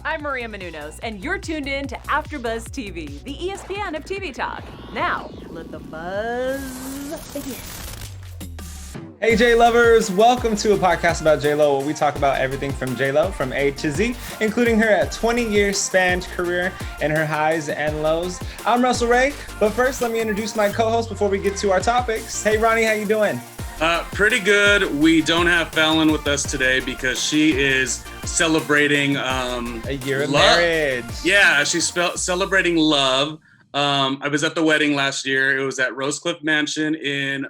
I'm Maria Menounos, and you're tuned in to AfterBuzz TV, the ESPN of TV talk. Now, let the buzz begin. Hey J lovers, welcome to a podcast about J-Lo where we talk about everything from J-Lo from A to Z, including her 20-year spanned career and her highs and lows. I'm Russell Ray, but first let me introduce my co-host before we get to our topics. Hey Ronnie, how you doing? Pretty good. We don't have Fallon with us today because she is celebrating a year of love. Marriage. Yeah, she's celebrating love. I was at the wedding last year. It was at Rosecliff Mansion in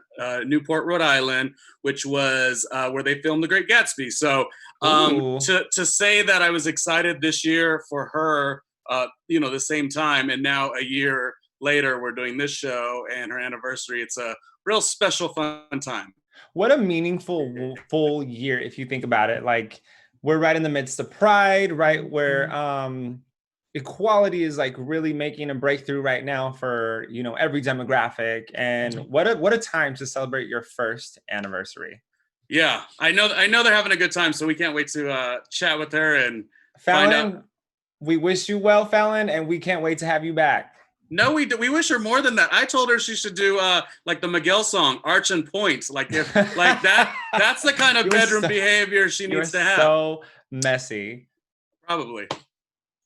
Newport, Rhode Island, which was where they filmed The Great Gatsby. So to say that I was excited this year for her, the same time, and now a year later we're doing this show and her anniversary, it's a real special, fun time. What a meaningful full year if you think about it. Like, we're right in the midst of Pride, right? Where equality is like really making a breakthrough right now for, every demographic. And what a time to celebrate your first anniversary. Yeah, I know they're having a good time, so we can't wait to chat with her and Fallon, find out. We wish you well, Fallon, and we can't wait to have you back. No, we wish her more than that. I told her she should do like the Miguel song, Arch and Points. Like if like that's the kind of bedroom behavior she needs to have. So messy. Probably.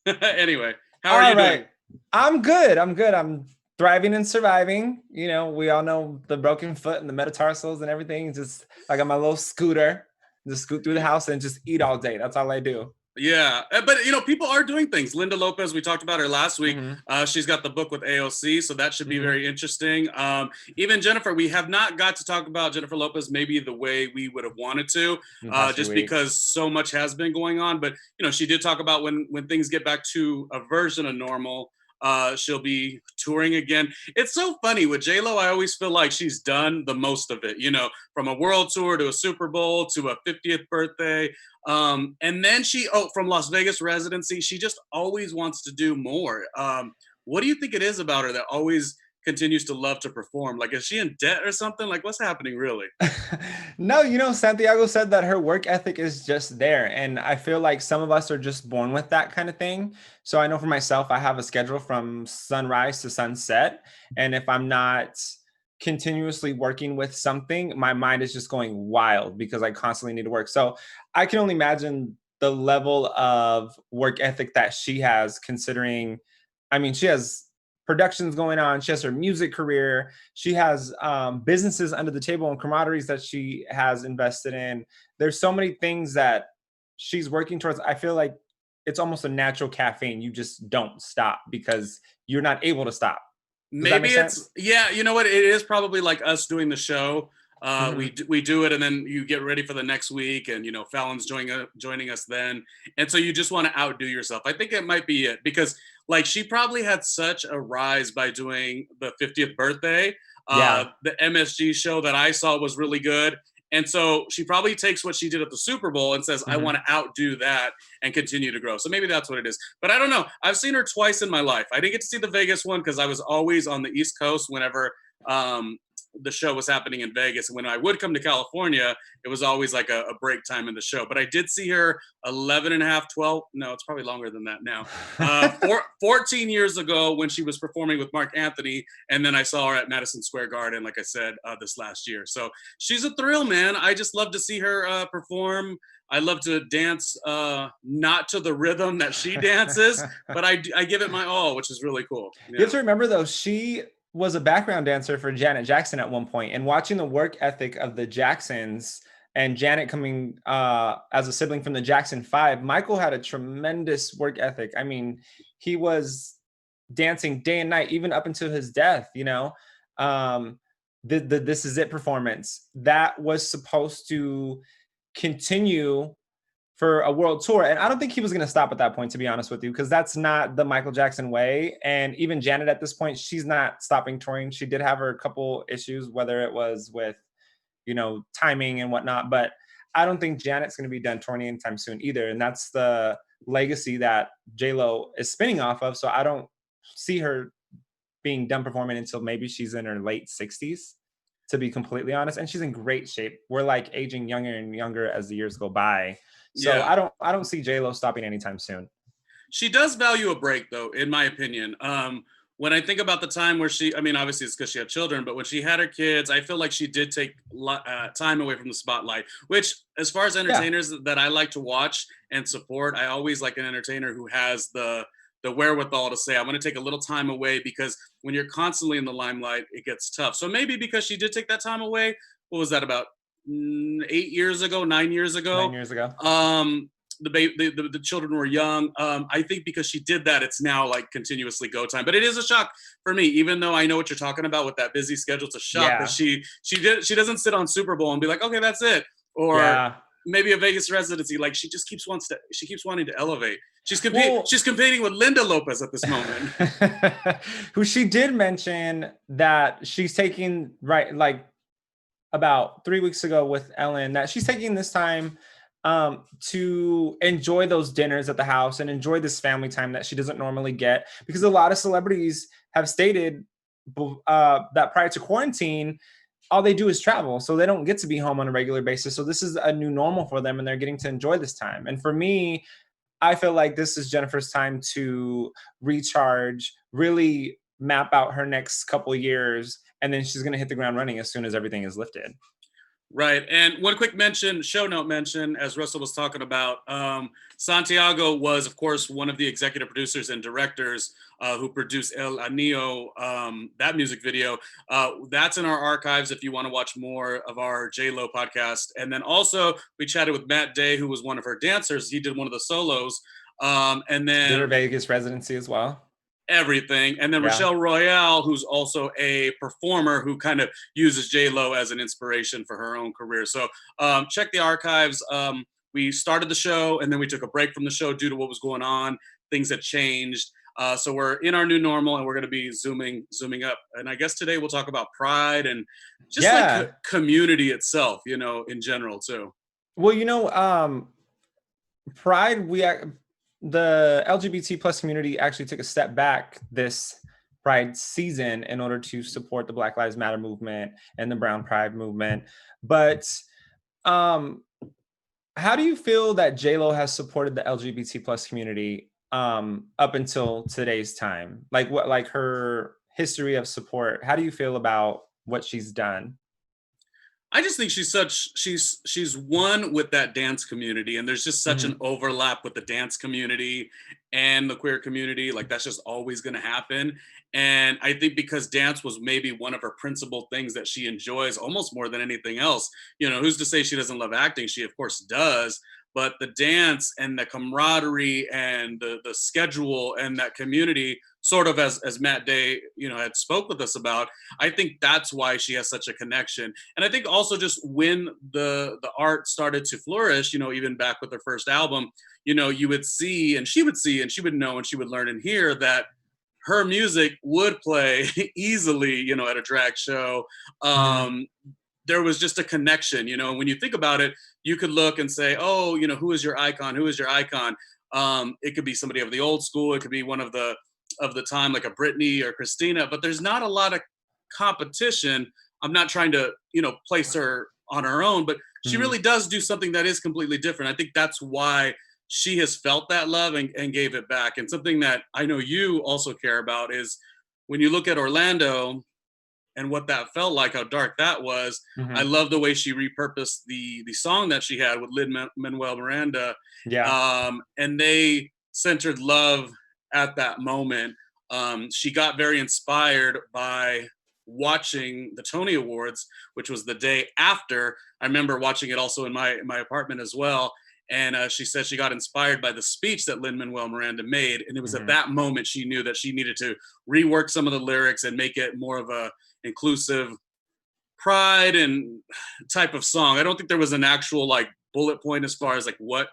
Anyway, how are you doing? I'm good. I'm thriving and surviving. We all know the broken foot and the metatarsals and everything. Just I got my little scooter, just scoot through the house and just eat all day. That's all I do. Yeah, but people are doing things. Linda Lopez, we talked about her last week. She's got the book with AOC, so that should be very interesting. Even Jennifer, we have not got to talk about Jennifer Lopez maybe the way we would have wanted to, just because so much has been going on. But she did talk about when things get back to a version of normal, she'll be touring again. It's so funny with J-Lo. I always feel like she's done the most of it, from a world tour to a Super Bowl to a 50th birthday. And then from Las Vegas residency, she just always wants to do more. What do you think it is about her that always continues to love to perform? Like, is she in debt or something? Like, what's happening really? No, Santiago said that her work ethic is just there. And I feel like some of us are just born with that kind of thing. So I know for myself, I have a schedule from sunrise to sunset. And if I'm not continuously working with something, my mind is just going wild because I constantly need to work. So I can only imagine the level of work ethic that she has, considering, she has productions going on. She has her music career. She has businesses under the table and camaraderies that she has invested in. There's so many things that she's working towards. I feel like it's almost a natural caffeine. You just don't stop because you're not able to stop. Maybe it's, you know what? It is probably like us doing the show. We do it and then you get ready for the next week and, Fallon's joining us then. And so you just want to outdo yourself. I think it might be it because like she probably had such a rise by doing the 50th birthday. The MSG show that I saw was really good. And so she probably takes what she did at the Super Bowl and says, I want to outdo that and continue to grow. So maybe that's what it is. But I don't know. I've seen her twice in my life. I didn't get to see the Vegas one because I was always on the East Coast whenever the show was happening in Vegas. And when I would come to California, it was always like a break time in the show. But I did see her 12, no, it's probably longer than that now. 14 years ago when she was performing with Mark Anthony. And then I saw her at Madison Square Garden, like I said, this last year. So she's a thrill, man. I just love to see her perform. I love to dance, not to the rhythm that she dances, but I give it my all, which is really cool. Yeah. You have to remember, though, she was a background dancer for Janet Jackson at one point, and watching the work ethic of the Jacksons and Janet coming as a sibling from the Jackson 5, Michael had a tremendous work ethic. He was dancing day and night, even up until his death, the This Is It performance that was supposed to continue for a world tour. And I don't think he was going to stop at that point, to be honest with you, because that's not the Michael Jackson way. And even Janet at this point, she's not stopping touring. She did have her couple issues, whether it was with, timing and whatnot. But I don't think Janet's going to be done touring anytime soon either. And that's the legacy that J-Lo is spinning off of. So I don't see her being done performing until maybe she's in her late 60s, to be completely honest. And she's in great shape. We're like aging younger and younger as the years go by. So yeah. I don't see J-Lo stopping anytime soon. She does value a break, though, in my opinion. When I think about the time where I mean, obviously it's because she had children, but when she had her kids, I feel like she did take time away from the spotlight, which, as far as Yeah. entertainers that I like to watch and support, I always like an entertainer who has the wherewithal to say, I'm going to take a little time away, because when you're constantly in the limelight, it gets tough. So maybe because she did take that time away, what was that, about 8 years ago, 9 years ago? 9 years ago. The children were young. I think because she did that, it's now like continuously go time. But it is a shock for me, even though I know what you're talking about with that busy schedule. It's a shock that she doesn't sit on Super Bowl and be like, okay, that's it, or maybe a Vegas residency. Like, she just keeps wanting to elevate. She's competing with Linda Lopez at this moment. Who she did mention that she's taking, right, like about 3 weeks ago with Ellen, that she's taking this time to enjoy those dinners at the house and enjoy this family time that she doesn't normally get, because a lot of celebrities have stated that prior to quarantine, all they do is travel, so they don't get to be home on a regular basis. So this is a new normal for them, and they're getting to enjoy this time. And for me, I feel like this is Jennifer's time to recharge, really map out her next couple of years, and then she's going to hit the ground running as soon as everything is lifted. Right. And one quick show note mention, as Russell was talking about, Santiago was, of course, one of the executive producers and directors who produced El Anillo, that music video. That's in our archives if you want to watch more of our J-Lo podcast. And then also we chatted with Matt Day, who was one of her dancers. He did one of the solos. And then did her Vegas residency as well. Everything. And then Rochelle Royale, who's also a performer who kind of uses J-Lo as an inspiration for her own career. So check the archives. We started the show, and then we took a break from the show due to what was going on. Things had changed. So we're in our new normal, and we're going to be zooming up. And I guess today we'll talk about Pride and just like community itself, in general too. Well, Pride, the LGBT plus community actually took a step back this Pride season in order to support the Black Lives Matter movement and the Brown Pride movement. But how do you feel that J-Lo has supported the LGBT plus community up until today's time? Like her history of support? How do you feel about what she's done? I just think she's one with that dance community, and there's just such an overlap with the dance community and the queer community. Like, that's just always going to happen. And I think because dance was maybe one of her principal things that she enjoys almost more than anything else. Who's to say she doesn't love acting? She of course does. But the dance and the camaraderie and the schedule and that community, sort of as Matt Day, had spoke with us about, I think that's why she has such a connection. And I think also just when the art started to flourish, even back with her first album, you would see, and she would know, and she would learn and hear that her music would play easily, at a drag show. There was just a connection, when you think about it, you could look and say, oh, who is your icon? Who is your icon? It could be somebody of the old school. It could be one of the time, like a Britney or Christina, but there's not a lot of competition. I'm not trying to, place her on her own, but she really does do something that is completely different. I think that's why she has felt that love and gave it back. And something that I know you also care about is when you look at Orlando and what that felt like, how dark that was. I love the way she repurposed the song that she had with Lin-Manuel Miranda. And they centered love at that moment. She got very inspired by watching the Tony Awards, which was the day after. I remember watching it also in my apartment as well. And she said she got inspired by the speech that Lin-Manuel Miranda made. And it was at that moment she knew that she needed to rework some of the lyrics and make it more of a inclusive pride and type of song. I don't think there was an actual like bullet point as far as like what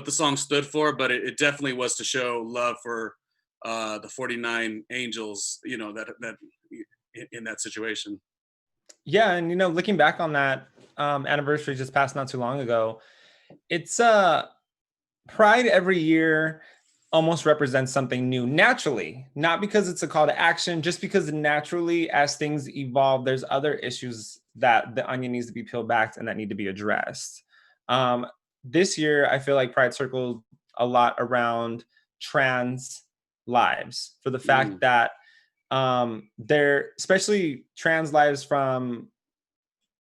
the song stood for, but it definitely was to show love for the 49 angels, that in that situation. Yeah. And, looking back on that anniversary just passed not too long ago, it's Pride every year almost represents something new naturally, not because it's a call to action, just because naturally as things evolve, there's other issues that the onion needs to be peeled back and that need to be addressed. This year, I feel like Pride circled a lot around trans lives, for the fact that they're, especially trans lives from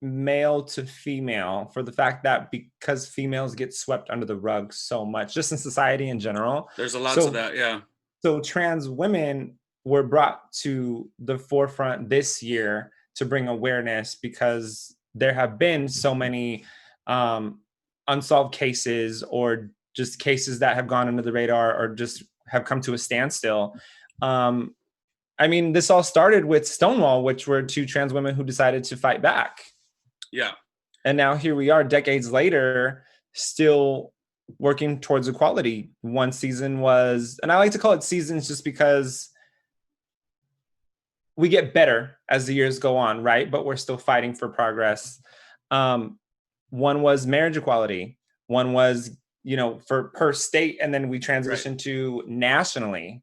male to female, for the fact that because females get swept under the rug so much, just in society in general. There's a lot to that, yeah. So trans women were brought to the forefront this year to bring awareness, because there have been so many unsolved cases, or just cases that have gone under the radar, or just have come to a standstill. I mean, this all started with Stonewall, which were two trans women who decided to fight back. Yeah. And now here we are, decades later, still working towards equality. One season was, and I like to call it seasons just because we get better as the years go on, right? But we're still fighting for progress. One was marriage equality. One was, you know, for per state, and then we transitioned to nationally.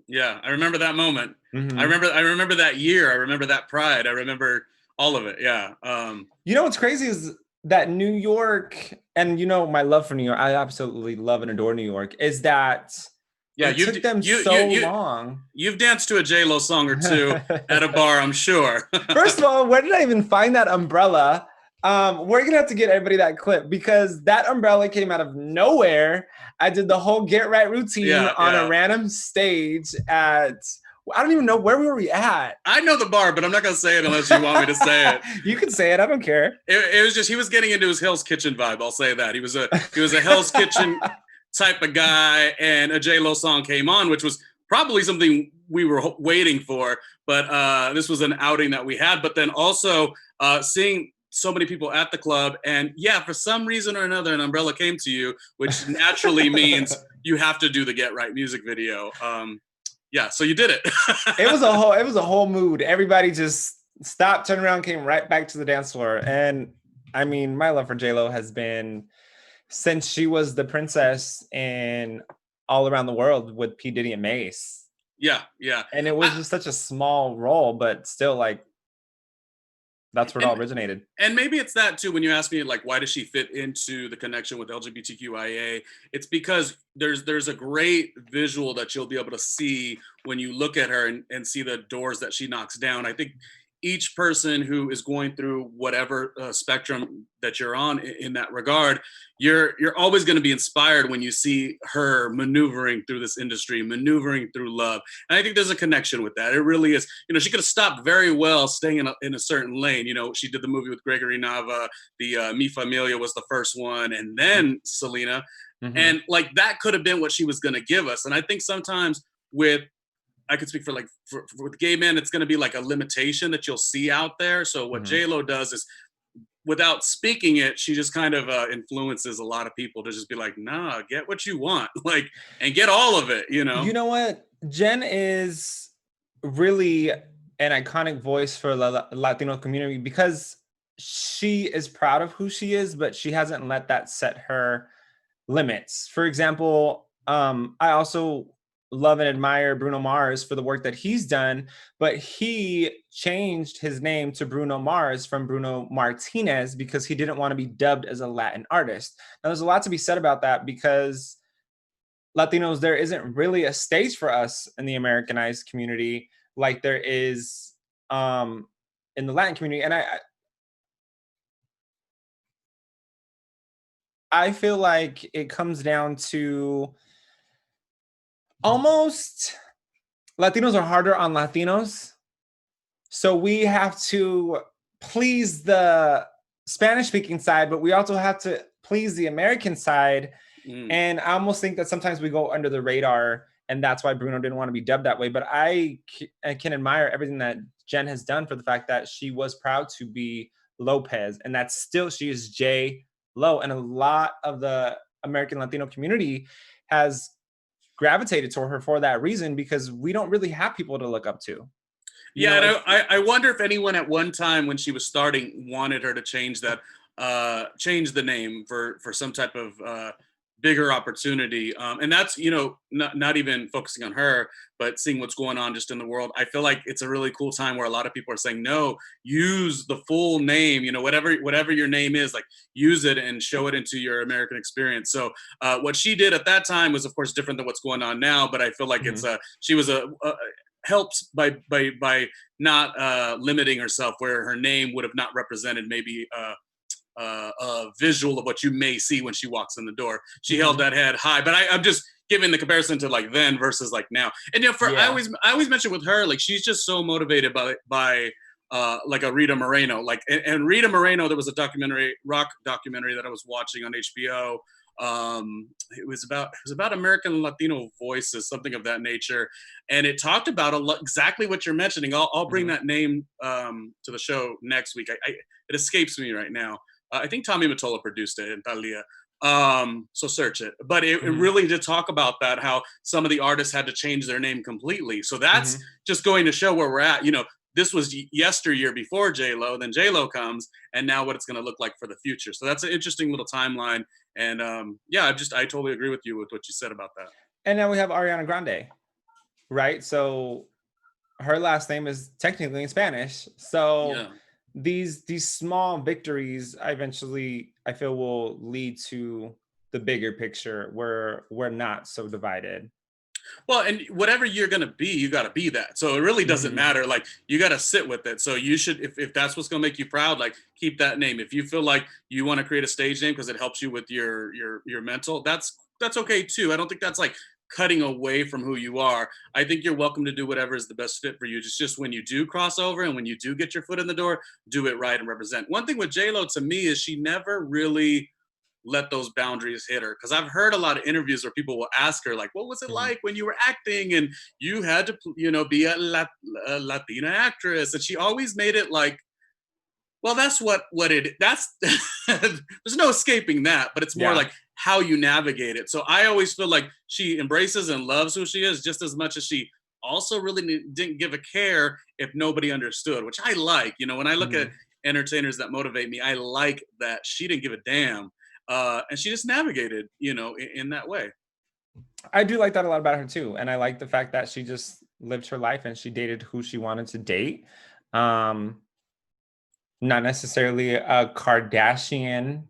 Yeah, I remember that moment. Mm-hmm. I remember that year. I remember that pride. I remember all of it. Yeah. You know what's crazy is that New York, and you know my love for New York, I absolutely love and adore New York, is that it took them so long. You've danced to a J-Lo song or two at a bar, I'm sure. First of all, where did I even find that umbrella? We're gonna have to get everybody that clip, because that umbrella came out of nowhere. I did the whole get right routine on a random stage at, I don't even know, where were we at? I know the bar, but I'm not gonna say it unless you want me to say it. You can say it, I don't care. It was just, he was getting into his Hell's Kitchen vibe, I'll say that. He was a Hell's Kitchen type of guy, and a J-Lo song came on, which was probably something we were waiting for, but this was an outing that we had. But then also seeing so many people at the club, and for some reason or another, an umbrella came to you, which naturally means you have to do the Get Right music video. So you did it. It was a whole mood. Everybody just stopped, turned around, came right back to the dance floor. And I mean, my love for J-Lo has been since she was the princess in All Around the World with P. Diddy and Mace. Yeah. And it was just such a small role, but still, like, that's where it all originated. And maybe it's that too, when you ask me, like, why does she fit into the connection with LGBTQIA? It's because there's a great visual that you'll be able to see when you look at her and see the doors that she knocks down. I think each person who is going through whatever spectrum that you're on in that regard, you're always going to be inspired when you see her maneuvering through this industry, maneuvering through love. And I think there's a connection with that. It really is. You know, she could have stopped very well staying in a certain lane. You know, she did the movie with Gregory Nava, the Mi Familia was the first one, and then Selena. Mm-hmm. And like, that could have been what she was going to give us. And I think sometimes I could speak for with gay men, it's going to be like a limitation that you'll see out there. So what J-Lo does is, without speaking it, she just kind of influences a lot of people to just be like, nah, get what you want, like, and get all of it, you know? You know what? Jen is really an iconic voice for the Latino community, because she is proud of who she is, but she hasn't let that set her limits. For example, I also love and admire Bruno Mars for the work that he's done, but he changed his name to Bruno Mars from Bruno Martinez because he didn't want to be dubbed as a Latin artist. Now, there's a lot to be said about that, because Latinos, there isn't really a stage for us in the Americanized community like there is in the Latin community. And I feel like it comes down to almost Latinos are harder on Latinos. So we have to please the Spanish-speaking side, but we also have to please the American side. And I almost think that sometimes we go under the radar, and that's why Bruno didn't want to be dubbed that way. But I can admire everything that Jen has done for the fact that she was proud to be Lopez, and that's still, she is J-Lo. And a lot of the American Latino community has gravitated toward her for that reason, because we don't really have people to look up to. And I wonder if anyone at one time when she was starting wanted her to change that, change the name for some type of bigger opportunity. And that's, not even focusing on her, but seeing what's going on just in the world. I feel like it's a really cool time where a lot of people are saying, no, use the full name, whatever your name is, like use it and show it into your American experience. So what she did at that time was of course different than what's going on now, but I feel like she was helped by not limiting herself, where her name would have not represented maybe a visual of what you may see when she walks in the door. She held that head high, but I'm just giving the comparison to like then versus like now. And I always mention with her, like she's just so motivated by like a Rita Moreno, like and Rita Moreno. There was a rock documentary that I was watching on HBO. It was about American Latino voices, something of that nature, and it talked about exactly what you're mentioning. I'll bring that name to the show next week. It escapes me right now. I think Tommy Mottola produced it in Thalia. So search it. But it really did talk about that, how some of the artists had to change their name completely. So that's just going to show where we're at. This was yesteryear before J-Lo, then J-Lo comes, and now what it's going to look like for the future. So that's an interesting little timeline. And I totally agree with you with what you said about that. And now we have Ariana Grande, right? So her last name is technically in Spanish. So these small victories eventually, I feel, will lead to the bigger picture where we're not so divided. Well, and whatever you're going to be, you got to be that. So it really doesn't matter. Like you got to sit with it. So you should, if that's what's going to make you proud, like keep that name. If you feel like you want to create a stage name because it helps you with your mental, that's okay too. I don't think that's like cutting away from who you are. I think you're welcome to do whatever is the best fit for you. It's just when you do cross over and when you do get your foot in the door, do it right and represent. One thing with J-Lo to me is she never really let those boundaries hit her, because I've heard a lot of interviews where people will ask her like, what was it like when you were acting and you had to be a Latina actress, and she always made it like, well, that's that's there's no escaping that, but it's more like how you navigate it. So I always feel like she embraces and loves who she is just as much as she also really didn't give a care if nobody understood, which I like. When I look at entertainers that motivate me, I like that she didn't give a damn. And she just navigated, in that way. I do like that a lot about her too. And I like the fact that she just lived her life and she dated who she wanted to date. Not necessarily a Kardashian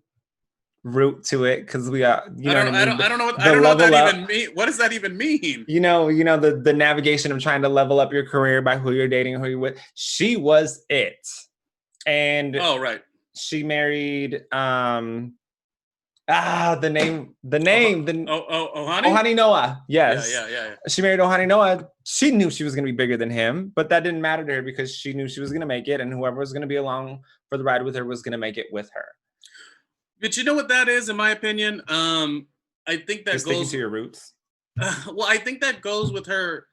route to it, because we are, I don't know what that even mean. What does that even mean? The navigation of trying to level up your career by who you're dating, who you're with. She was it. And she married Ohani Noah. Yes. Yeah. She married Ohani Noah. She knew she was going to be bigger than him, but that didn't matter to her because she knew she was going to make it, and whoever was going to be along for the ride with her was going to make it with her. But you know what that is, in my opinion? I think that goes sticking to your roots. Well, I think that goes with her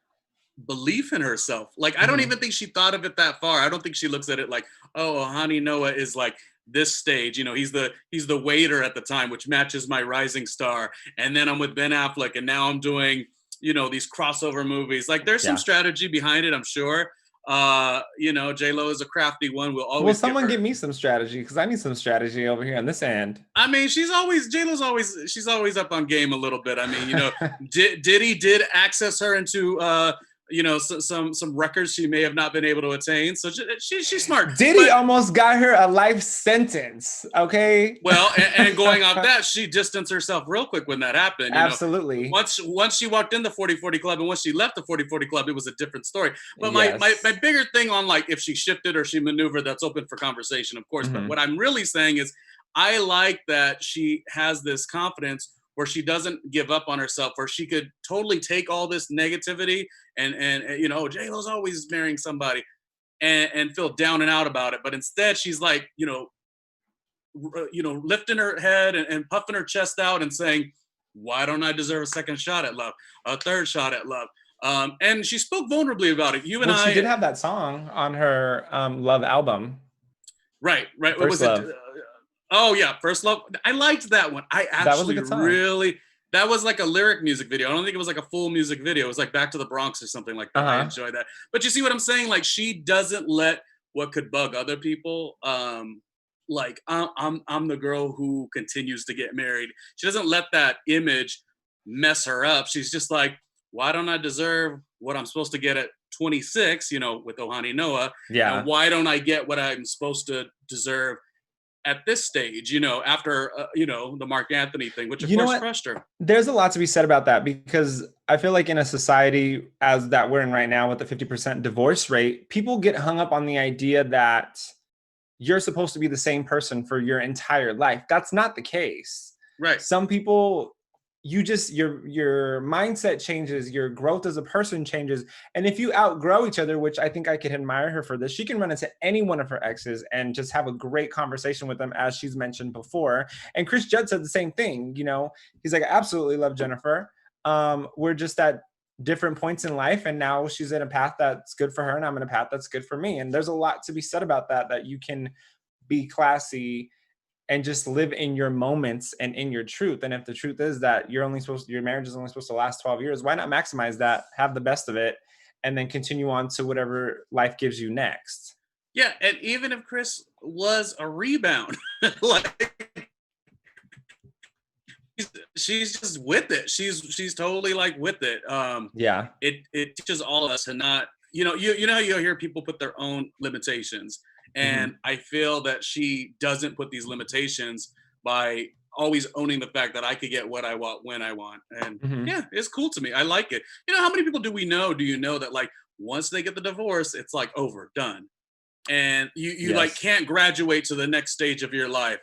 belief in herself. Like, I don't even think she thought of it that far. I don't think she looks at it like, oh, Ohani Noah is like this stage, he's the waiter at the time, which matches my rising star, and then I'm with Ben Affleck, and now I'm doing these crossover movies. Like there's some strategy behind it, I'm sure. J-Lo is a crafty one. Will someone give me some strategy, because I need some strategy over here on this end. I mean, J-Lo's always up on game a little bit. I mean, Diddy did access her into some records she may have not been able to attain. So she's smart. Diddy almost got her a life sentence. Okay. Well, and going off that, she distanced herself real quick when that happened. Absolutely. Once she walked in the 40/40 Club, and once she left the 40/40 Club, it was a different story. But my bigger thing on like if she shifted or she maneuvered, that's open for conversation, of course. But what I'm really saying is, I like that she has this confidence where she doesn't give up on herself, where she could totally take all this negativity and J-Lo's always marrying somebody and feel down and out about it. But instead she's like, lifting her head and puffing her chest out and saying, why don't I deserve a second shot at love, a third shot at love? And she spoke vulnerably about it. She did have that song on her Love album. Right. First What was Love. it? Oh yeah, First Love. I liked that one. I actually that was like a lyric music video. I don't think it was like a full music video. It was like Back to the Bronx or something like that. I enjoyed that. But you see what I'm saying? Like she doesn't let what could bug other people like I'm the girl who continues to get married. She doesn't let that image mess her up. She's just like, why don't I deserve what I'm supposed to get at 26, with Ohani Noah? And Yeah. why don't I get what I'm supposed to deserve at this stage, after, the Mark Anthony thing, which of You know course what? crushed her. There's a lot to be said about that, because I feel like in a society as that we're in right now with the 50% divorce rate, people get hung up on the idea that you're supposed to be the same person for your entire life. That's not the case. Right. Some people, your mindset changes, your growth as a person changes. And if you outgrow each other, which I think I could admire her for this, she can run into any one of her exes and just have a great conversation with them, as she's mentioned before. And Chris Judd said the same thing. He's like, I absolutely love Jennifer. We're just at different points in life, and now she's in a path that's good for her, and I'm in a path that's good for me. And there's a lot to be said about that you can be classy and just live in your moments and in your truth. And if the truth is that your marriage is only supposed to last 12 years, why not maximize that, have the best of it, and then continue on to whatever life gives you next? Yeah, and even if Chris was a rebound, like she's just with it. She's totally like with it. Yeah. It teaches all of us to not, you hear people put their own limitations. And I feel that she doesn't put these limitations by always owning the fact that I could get what I want when I want. And yeah, it's cool to me. I like it. How many people do you know that like once they get the divorce, it's like over, done. And you like can't graduate to the next stage of your life.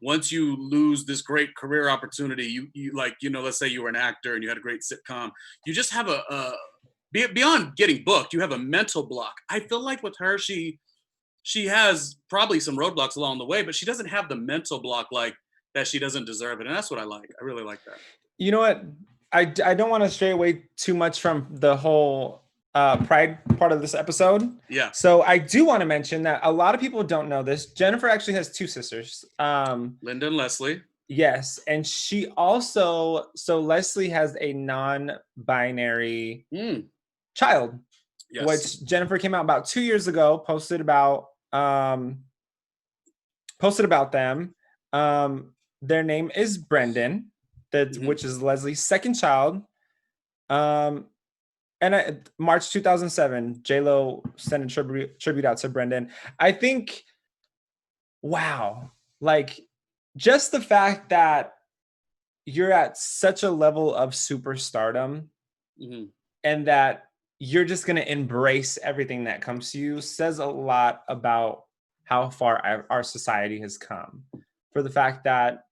Once you lose this great career opportunity, you like, let's say you were an actor and you had a great sitcom, you just have beyond getting booked, you have a mental block. I feel like with her, she has probably some roadblocks along the way, but she doesn't have the mental block like that she doesn't deserve it. And that's what I like. I really like that. You know what? I don't want to stray away too much from the whole pride part of this episode. Yeah. So I do want to mention that a lot of people don't know this. Jennifer actually has two sisters. Linda and Leslie. Yes. And she also, so Leslie has a non-binary child. Yes. Which Jennifer came out about 2 years ago, posted about them. Their name is Brendan, which is Leslie's second child. And March 2007, J-Lo sent a tribute out to Brendan. I think, wow, like just the fact that you're at such a level of superstardom and that you're just going to embrace everything that comes to you says a lot about how far our society has come. For the fact that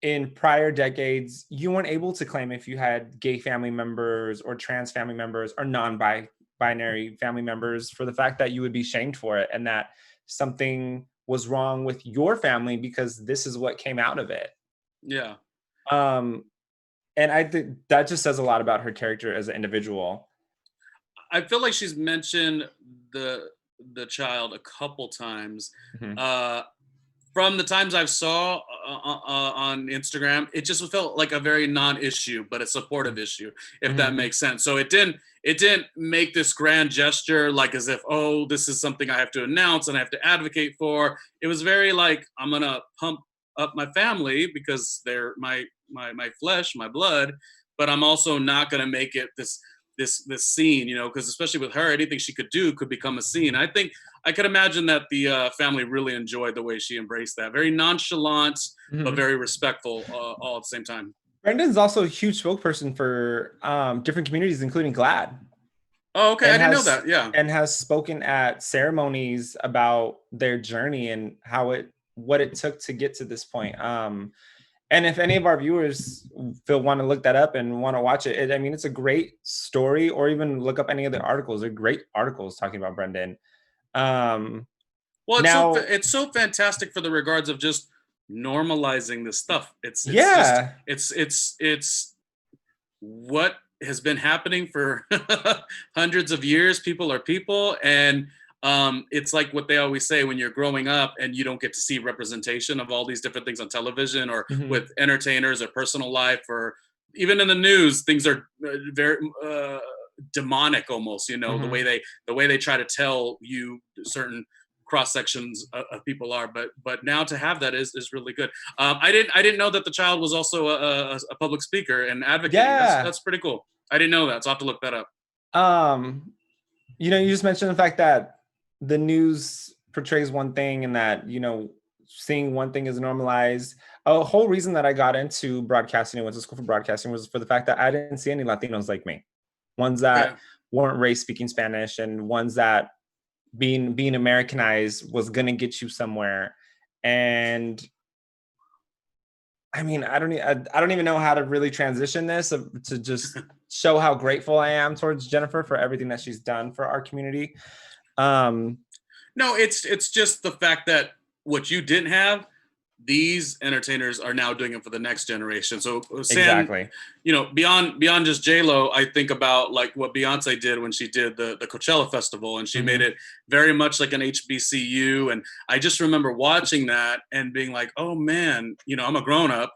in prior decades, you weren't able to claim if you had gay family members or trans family members or non-binary family members, for the fact that you would be shamed for it and that something was wrong with your family because this is what came out of it. Yeah. And I think that just says a lot about her character as an individual. I feel like she's mentioned the child a couple times. From the times I've saw on Instagram, it just felt like a very non-issue, but a supportive issue, if that makes sense. So it didn't make this grand gesture like as if, oh, this is something I have to announce and I have to advocate for. It was very like, I'm gonna pump up my family because they're my flesh, my blood, but I'm also not gonna make it this scene, because especially with her, anything she could do could become a scene. I think I could imagine that the family really enjoyed the way she embraced that. Very nonchalant, but very respectful all at the same time. Brendan's also a huge spokesperson for different communities, including GLAAD. Oh, okay. I didn't know that. Yeah. And has spoken at ceremonies about their journey and what it took to get to this point. And if any of our viewers want to look that up and want to watch it, I mean, it's a great story, or even look up any of the articles. They're great articles talking about Brendan. Well, it's so fantastic for the regards of just normalizing this stuff. It's what has been happening for hundreds of years. People are people, and it's like what they always say when you're growing up and you don't get to see representation of all these different things on television or with entertainers or personal life, or even in the news, things are very demonic almost, the way they try to tell you certain cross sections of people are, but now to have that is really good. I didn't know that the child was also a public speaker and advocating. Yeah. That's pretty cool. I didn't know that, so I will have to look that up. You just mentioned the fact that the news portrays one thing and that, seeing one thing is normalized. A whole reason that I got into broadcasting and went to school for broadcasting was for the fact that I didn't see any Latinos like me. Ones that weren't raised speaking Spanish, and ones that being Americanized was gonna get you somewhere. And I mean, I don't even know how to really transition this to just show how grateful I am towards Jennifer for everything that she's done for our community. No, it's just the fact that what you didn't have, these entertainers are now doing it for the next generation. So Sam, exactly. Beyond just J-Lo, I think about like what Beyonce did when she did the Coachella Festival, and she made it very much like an HBCU. And I just remember watching that and being like, oh man, I'm a grown up,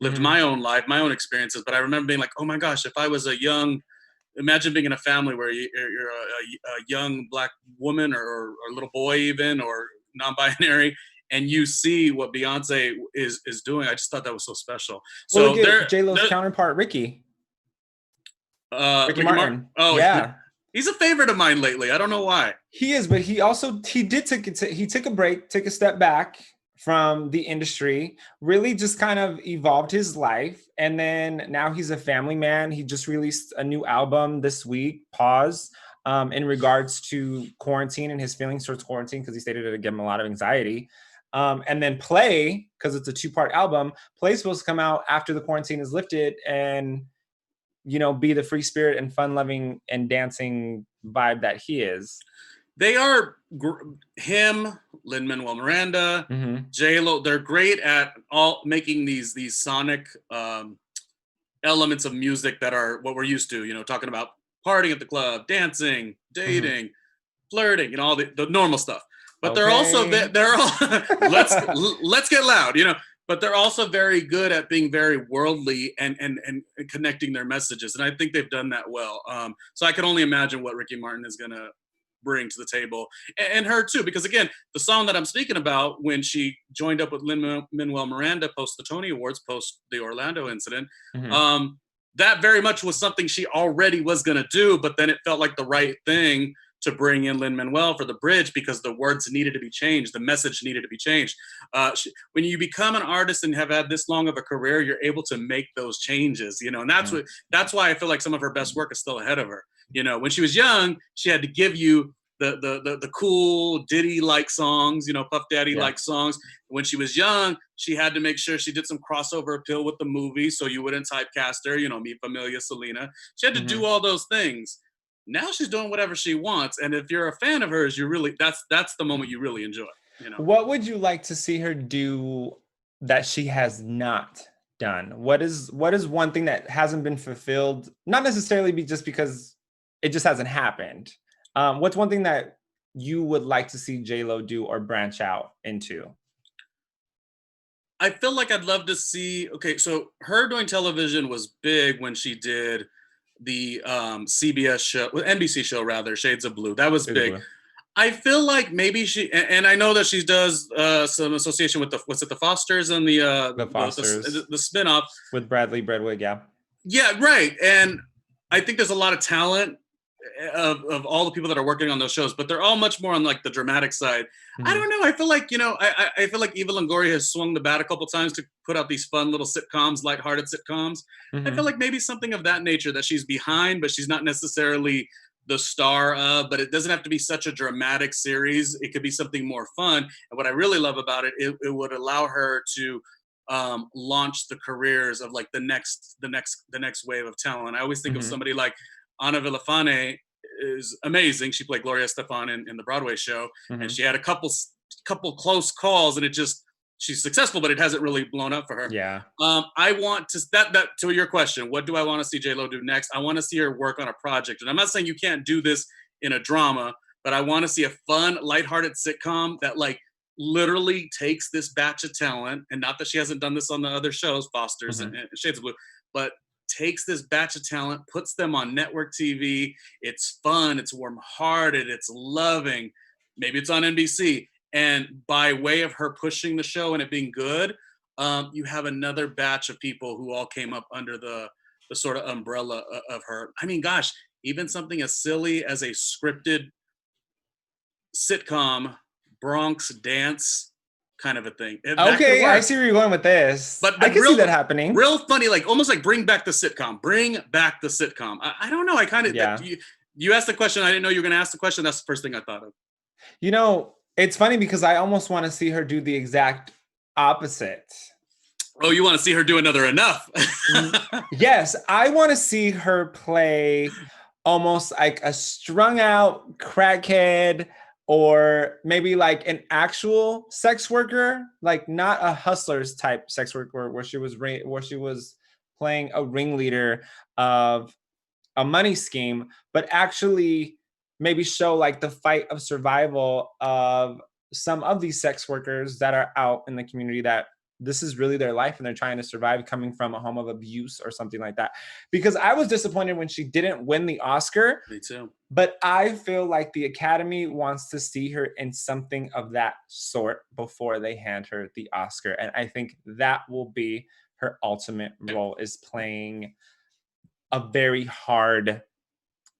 lived my own life, my own experiences. But I remember being like, oh my gosh, if I was imagine being in a family where you're a young Black woman or a little boy even, or non-binary, and you see what Beyonce is doing. I just thought that was so special. So look at J-Lo's counterpart, Ricky Martin. Oh yeah, he's a favorite of mine lately. I don't know why. He is, but he took a break, took a step back from the industry, really just kind of evolved his life, and then now he's a family man. He just released a new album this week, Pause, in regards to quarantine and his feelings towards quarantine, because he stated it gave him a lot of anxiety. And then Play, because it's a 2-part album, Play's supposed to come out after the quarantine is lifted and, be the free spirit and fun-loving and dancing vibe that he is. They are him, Lin-Manuel Miranda, J-Lo. They're great at all making these sonic elements of music that are what we're used to. Talking about partying at the club, dancing, dating, flirting, all the normal stuff. But they're also they're all let's get loud, But they're also very good at being very worldly and connecting their messages, and I think they've done that well. So I can only imagine what Ricky Martin is gonna bring to the table, and her too, because again, the song that I'm speaking about, when she joined up with Lin-Manuel Miranda post the Tony Awards, post the Orlando incident, that very much was something she already was gonna do, but then it felt like the right thing to bring in Lin-Manuel for the bridge, because the words needed to be changed, the message needed to be changed. When you become an artist and have had this long of a career, you're able to make those changes, and that's why I feel like some of her best work is still ahead of her. When she was young, she had to give you the cool Diddy-like songs, Puff Daddy-like songs. When she was young, she had to make sure she did some crossover appeal with the movie, so you wouldn't typecast her, Mi Familia Selena. She had to do all those things. Now she's doing whatever she wants, and if you're a fan of hers, that's the moment you really enjoy. What would you like to see her do that she has not done? What is one thing that hasn't been fulfilled? Not necessarily just because it just hasn't happened. What's one thing that you would like to see J-Lo do or branch out into? I feel like I'd love to see. Okay, so her doing television was big when she did the CBS show, NBC show rather, Shades of Blue. That was big. I feel like maybe she, and I know that she does some association with the Fosters and the Fosters, the spinoff with Bradley Bredwig. Yeah, right. And I think there's a lot of talent of all the people that are working on those shows, but they're all much more on like the dramatic side. I don't know. I feel like, I feel like Eva Longoria has swung the bat a couple times to put out these fun little sitcoms, lighthearted sitcoms. I feel like maybe something of that nature, that she's behind, but she's not necessarily the star of, but it doesn't have to be such a dramatic series. It could be something more fun. And what I really love about it, it would allow her to launch the careers of like the next wave of talent. I always think of somebody like Ana Villafane is amazing. She played Gloria Estefan in the Broadway show, and she had a couple close calls, and she's successful, but it hasn't really blown up for her. Yeah. I want to that to your question. What do I want to see J-Lo do next? I want to see her work on a project, and I'm not saying you can't do this in a drama, but I want to see a fun, lighthearted sitcom that like literally takes this batch of talent, and not that she hasn't done this on the other shows, Fosters and Shades of Blue, but takes this batch of talent, puts them on network TV. It's fun, it's warm-hearted, it's loving. Maybe it's on NBC, And by way of her pushing the show and it being good, you have another batch of people who all came up under the sort of umbrella of her. I mean, gosh, even something as silly as a scripted sitcom Bronx dance kind of a thing. That could Okay, I work. see where you're going with this. But I can real, see that happening. Real funny, like almost like bring back the sitcom. Bring back the sitcom. I don't know. I kind of you asked the question. I didn't know you were going to ask the question. That's the first thing I thought of. You know, it's funny because I almost want to see her do the exact opposite. Oh, you want to see her do another Enough? Yes, I want to see her play almost like a strung out crackhead, or maybe like an actual sex worker, like not a Hustlers type sex worker where she was playing a ringleader of a money scheme, but actually maybe show like the fight of survival of some of these sex workers that are out in the community, that this is really their life and they're trying to survive coming from a home of abuse or something like that. Because I was disappointed when she didn't win the Oscar. Me too. But I feel like the Academy wants to see her in something of that sort before they hand her the Oscar. And I think that will be her ultimate role, is playing a very hard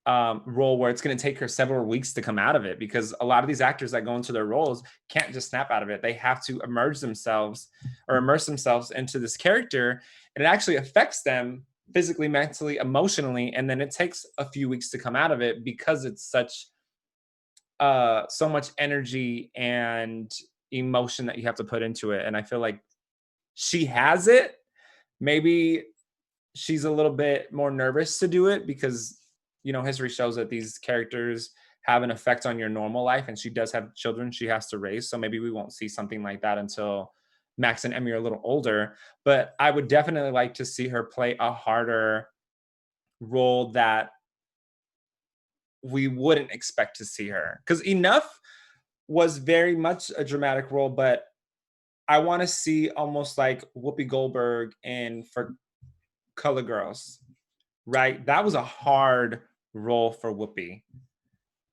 role where it's going to take her several weeks to come out of it, because a lot of these actors that go into their roles can't just snap out of it. They have to immerse themselves into this character, and it actually affects them physically, mentally, emotionally, and then it takes a few weeks to come out of it because it's such so much energy and emotion that you have to put into it. And I feel like she has it. Maybe she's a little bit more nervous to do it because, you know, history shows that these characters have an effect on your normal life, and she does have children she has to raise. So maybe we won't see something like that until Max and Emmy are a little older. But I would definitely like to see her play a harder role that we wouldn't expect to see her. Because Enough was very much a dramatic role, but I want to see almost like Whoopi Goldberg in For Color Girls, right? That was a hard role for Whoopi.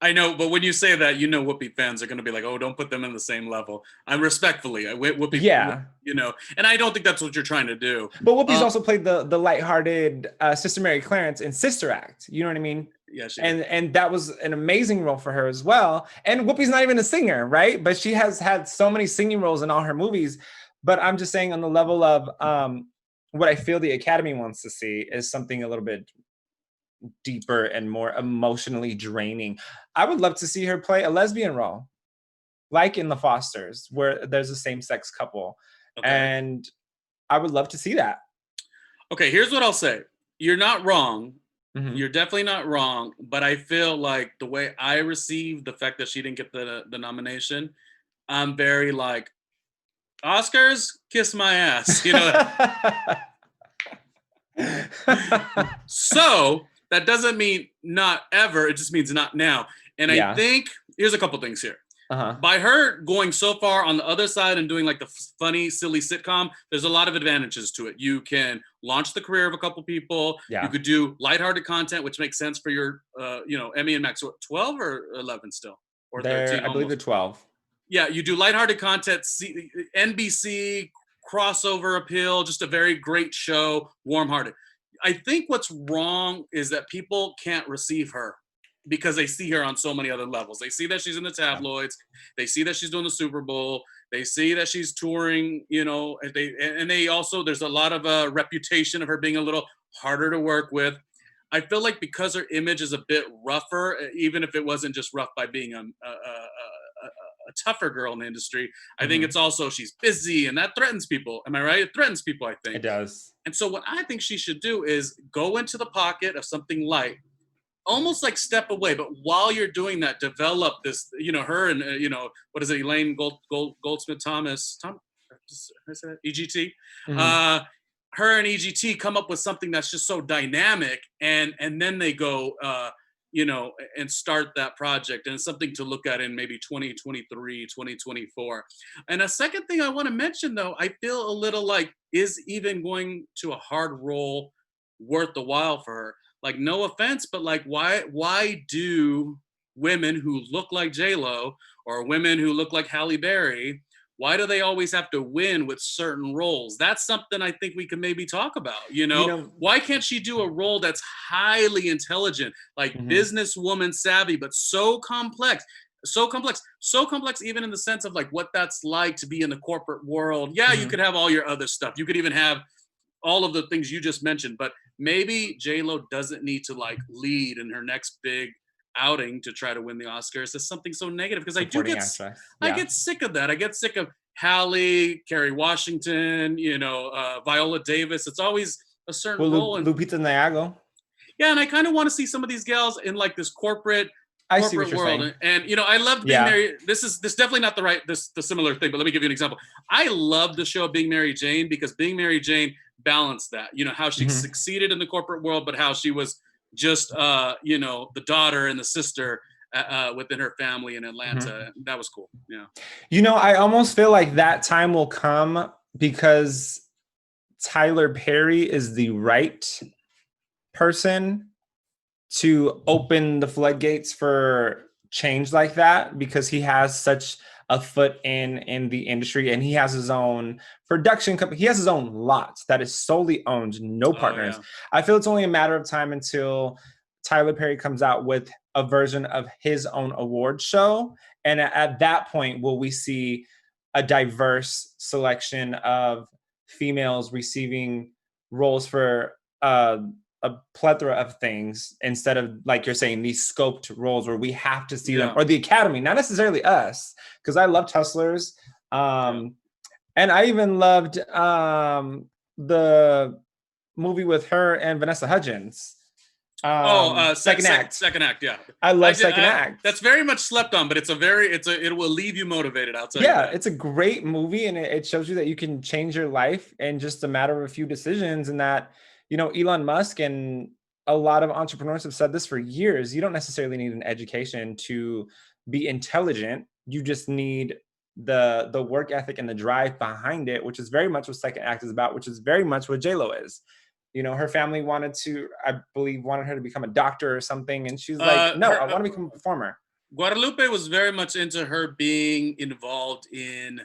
I know, but when you say that, you know, Whoopi fans are going to be like, "Oh, don't put them in the same level." I'm respectfully, Whoopi, yeah, you know, and I don't think that's what you're trying to do. But Whoopi's also played the lighthearted Sister Mary Clarence in Sister Act. You know what I mean? Yeah, and that was an amazing role for her as well. And Whoopi's not even a singer, right? But she has had so many singing roles in all her movies. But I'm just saying, on the level of what I feel the Academy wants to see is something a little bit deeper and more emotionally draining. I would love to see her play a lesbian role, like in The Fosters, where there's a same-sex couple. Okay. And I would love to see that. Okay, here's what I'll say. You're not wrong. Mm-hmm. You're definitely not wrong. But I feel like the way I received the fact that she didn't get the nomination, I'm very like, Oscars, kiss my ass, you know. So that doesn't mean not ever. It just means not now. And I think here's a couple things here. By her going so far on the other side and doing like the funny, silly sitcom, there's a lot of advantages to it. You can launch the career of a couple people. You could do lighthearted content, which makes sense for your, you know, Emmy and Max. What, 12 or 11 still? Or 13? I believe they're 12. Yeah, you do lighthearted content, NBC, crossover appeal, just a very great show, warm-hearted. I think what's wrong is that people can't receive her because they see her on so many other levels. They see that she's in the tabloids. They see that she's doing the Super Bowl. They see that she's touring, you know, and they also, there's a lot of reputation of her being a little harder to work with. I feel like because her image is a bit rougher, even if it wasn't just rough by being a tougher girl in the industry, I think it's also she's busy, and that threatens people. Am I right? It threatens people, I think. It does. And so what I think she should do is go into the pocket of something light, almost like step away. But while you're doing that, develop this, you know, her and, you know, what is it, Elaine Goldsmith Thomas, EGT? Her and EGT come up with something that's just so dynamic, and then they go, you know, and start that project, and it's something to look at in maybe 2023, 2024. And a second thing I want to mention, though, I feel a little like, is even going to a hard role worth the while for her? Like, no offense, but like, why do women who look like J-Lo or women who look like Halle Berry, why do they always have to win with certain roles? That's something I think we can maybe talk about, you You know? know, Why can't she do a role that's highly intelligent, like mhm. businesswoman savvy, but so complex? So complex, even in the sense of like what that's like to be in the corporate world. Yeah, you Mhm. could have all your other stuff. You could even have all of the things you just mentioned, but maybe J-Lo doesn't need to like lead in her next big outing to try to win the Oscars. It's something so negative because Supporting actress. I Yeah. get sick of that. I get sick of Halle, Kerry Washington, Viola Davis. It's always a certain Well, role, and Lupita Nyong'o. yeah, and I kind of want to see some of these gals in like this I see what corporate you're world. saying. And I loved being Yeah. Mary. This definitely not the similar thing, but let me give you an example. I love the show Being Mary Jane because Being Mary Jane balanced that. You know how she Mhm. succeeded in the corporate world, but how she was just the daughter and the sister within her family in Mhm. Atlanta. That was cool. Yeah. I almost feel like that time will come because Tyler Perry is the right person to open the floodgates for change like that, because he has such a foot in the industry, and he has his own production company. He has his own lot that is solely owned, no Oh partners. yeah. I feel it's only a matter of time until Tyler Perry comes out with a version of his own award show, and at that point will we see a diverse selection of females receiving roles for a plethora of things, instead of, like you're saying, these scoped roles where we have to see them, Yeah. or the Academy, not necessarily us, because I loved Hustlers. Yeah. And I even loved the movie with her and Vanessa Hudgens, Oh, Second Act. second act. Yeah. I love Second Act. That's very much slept on, but it will leave you motivated. I'll tell you Yeah, that. it's a great movie, and it shows you that you can change your life in just a matter of a few decisions. And that, Elon Musk and a lot of entrepreneurs have said this for years. You don't necessarily need an education to be intelligent. You just need the work ethic and the drive behind it, which is very much what Second Act is about, which is very much what J-Lo is. Her family I believe, wanted her to become a doctor or something, and she's like, no, I Her want to become a performer. Guadalupe was very much into her being involved in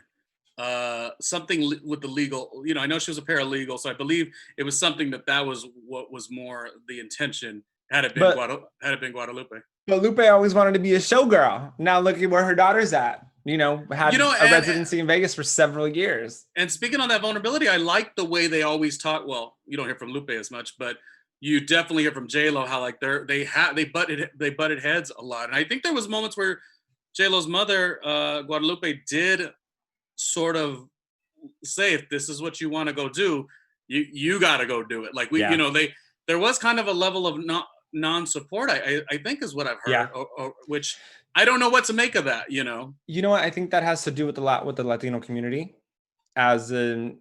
something with the legal. I know she was a paralegal, so I believe it was something that was what was more the intention. But Had it been Guadalupe. But Lupe always wanted to be a showgirl. Now look at where her daughter's at. You Had know, a residency in Vegas for several years. and speaking on that vulnerability, I like the way they always talk. Well, you don't hear from Lupe as much, but you definitely hear from J Lo how like they butted heads a lot. And I think there was moments where J Lo's mother Guadalupe did sort of say, if this is what you want to go do, you got to go do it. Like Yeah. there was kind of a level of non-support. I think is what I've heard, Yeah. which I don't know what to make of that. You know what? I think that has to do with a lot with the Latino community. As in,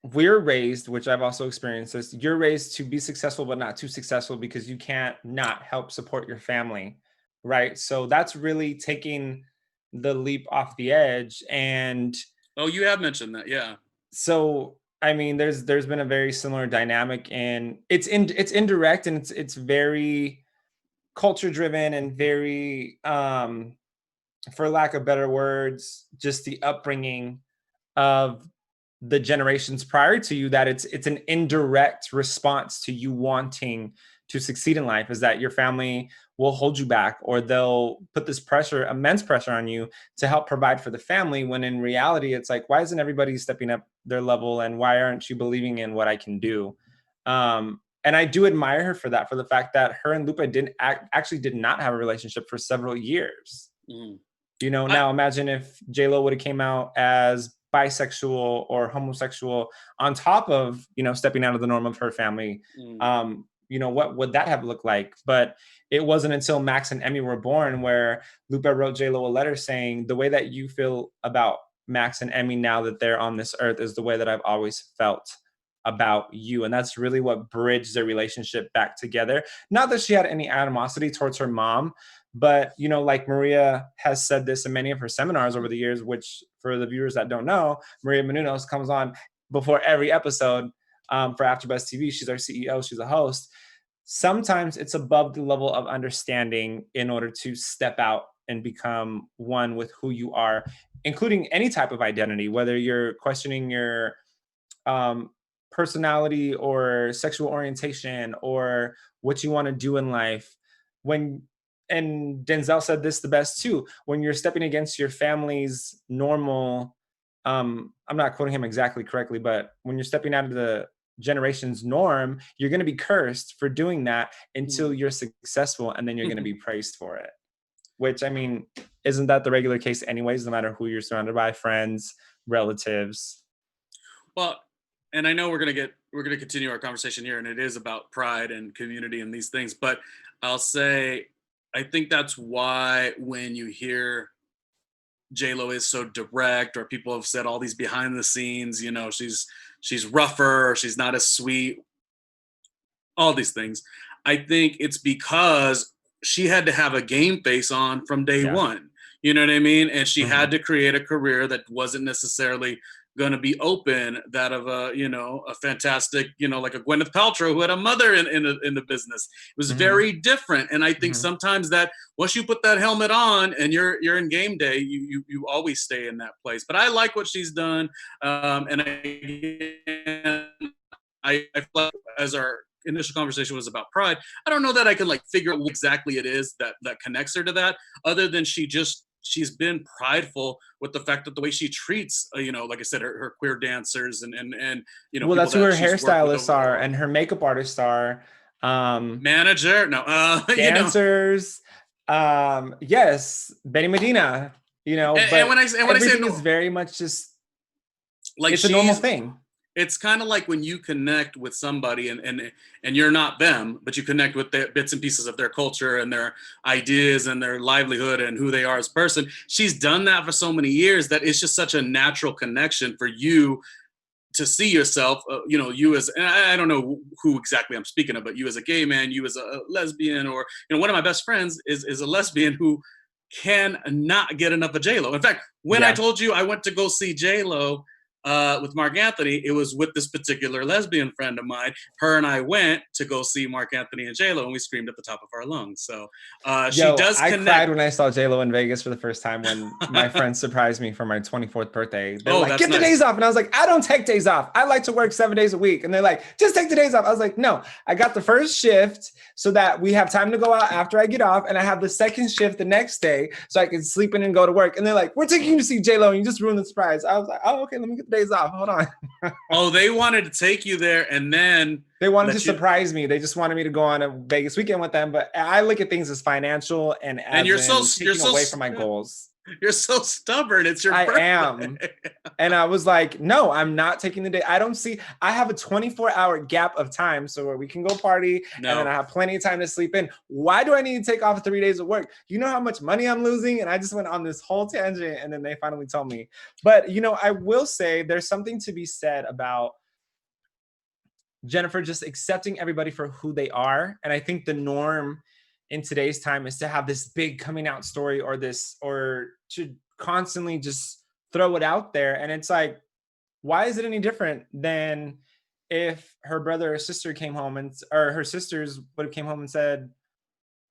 we're raised, which I've also experienced this, you're raised to be successful, but not too successful, because you can't not help support your family. Right. So that's really taking the leap off the edge. And Oh, you have mentioned that, yeah. so I mean, there's been a very similar dynamic, and it's indirect, and it's very culture driven, and very for lack of better words, just the upbringing of the generations prior to you, that it's an indirect response to you wanting to succeed in life, is that your family will hold you back, or they'll put this pressure, immense pressure on you to help provide for the family, when in reality it's like, why isn't everybody stepping up their level, and why aren't you believing in what I can do? And I do admire her for that, for the fact that her and Lupe actually did not have a relationship for several years. Mm. Now imagine if J-Lo would have came out as bisexual or homosexual on top of, stepping out of the norm of her family. What would that have looked like? But it wasn't until Max and Emmy were born where Lupe wrote J-Lo a letter saying, the way that you feel about Max and Emmy now that they're on this earth is the way that I've always felt about you. And that's really what bridged their relationship back together. Not that she had any animosity towards her mom, but, like Maria has said this in many of her seminars over the years, which for the viewers that don't know, Maria Menounos comes on before every episode for AfterBuzz TV. She's our CEO. She's a host. sometimes it's above the level of understanding in order to step out and become one with who you are, including any type of identity, whether you're questioning your um, personality or sexual orientation or what you want to do in life. When and Denzel said this the best too, when you're stepping against your family's normal, I'm not quoting him exactly correctly, but when you're stepping out of the generation's norm, you're going to be cursed for doing that until you're successful, and then you're going to be praised for it. Which, I mean, isn't that the regular case anyways, no matter who you're surrounded by, friends, relatives? Well, and I know we're gonna continue our conversation here, and it is about pride and community and these things. But I'll say, I think that's why when you hear J Lo is so direct, or people have said all these behind the scenes, you know, she's rougher, or she's not as sweet, all these things. I think it's because she had to have a game face on from day Yeah. one. You know what I mean? And she Mhm. had to create a career that wasn't necessarily going to be open, that of a, you know, a fantastic, you know, like a Gwyneth Paltrow who had a mother in the business. It was Mhm. very different. And I think Mhm. sometimes that once you put that helmet on and you're in game day, you always stay in that place. But I like what she's done. And I feel like, as our initial conversation was about pride, I don't know that I can like figure out what exactly it is that connects her to that, other than she's been prideful with the fact that the way she treats, you know, like I said, her queer dancers and you know, Well, people that's who that her she's worked with hairstylists are, over and her makeup artists are, manager. No, you know, dancers. Yes, Betty Medina. You know, and but when I say everything no, is very much just, like it's a normal she's thing. it's kind of like when you connect with somebody and you're not them, but you connect with the bits and pieces of their culture and their ideas and their livelihood and who they are as a person. She's done that for so many years that it's just such a natural connection for you to see yourself, you know, you as, and I don't know who exactly I'm speaking of, but you as a gay man, you as a lesbian, or, you know, one of my best friends is a lesbian who can not get enough of J-Lo. In fact, when I Yeah. told you I went to go see J-Lo with Mark Anthony, it was with this particular lesbian friend of mine. Her and I went to go see Mark Anthony and J-Lo, and we screamed at the top of our lungs. So she Yo, does I connect. cried when I saw J-Lo in Vegas for the first time when my friends surprised me for my 24th birthday. They're Oh, like, that's get the nice. days off. And I was like, I don't take days off. I like to work 7 days a week. And they're like, just take the days off. I was like, no, I got the first shift so that we have time to go out after I get off. And I have the second shift the next day so I can sleep in and go to work. And they're like, we're taking you to see J-Lo and you just ruined the surprise. I was like, oh, okay, let me get the days off. Hold on. Oh, they wanted to take you there and then They wanted to let you, surprise me. They just wanted me to go on a Vegas weekend with them. But I look at things as financial and as and you're taking away from my goals. you're so stubborn. It's your I birthday. am. And I was like, no, I'm not taking the day. I have a 24-hour gap of time so where we can go party No. and then I have plenty of time to sleep in. Why do I need to take off 3 days of work? You know how much money I'm losing? And I just went on this whole tangent and then they finally told me. But, you know, I will say there's something to be said about Jennifer just accepting everybody for who they are. And I think the norm in today's time is to have this big coming out story or to constantly just throw it out there. And it's like, why is it any different than if her brother or sister came home or her sisters would have came home and said,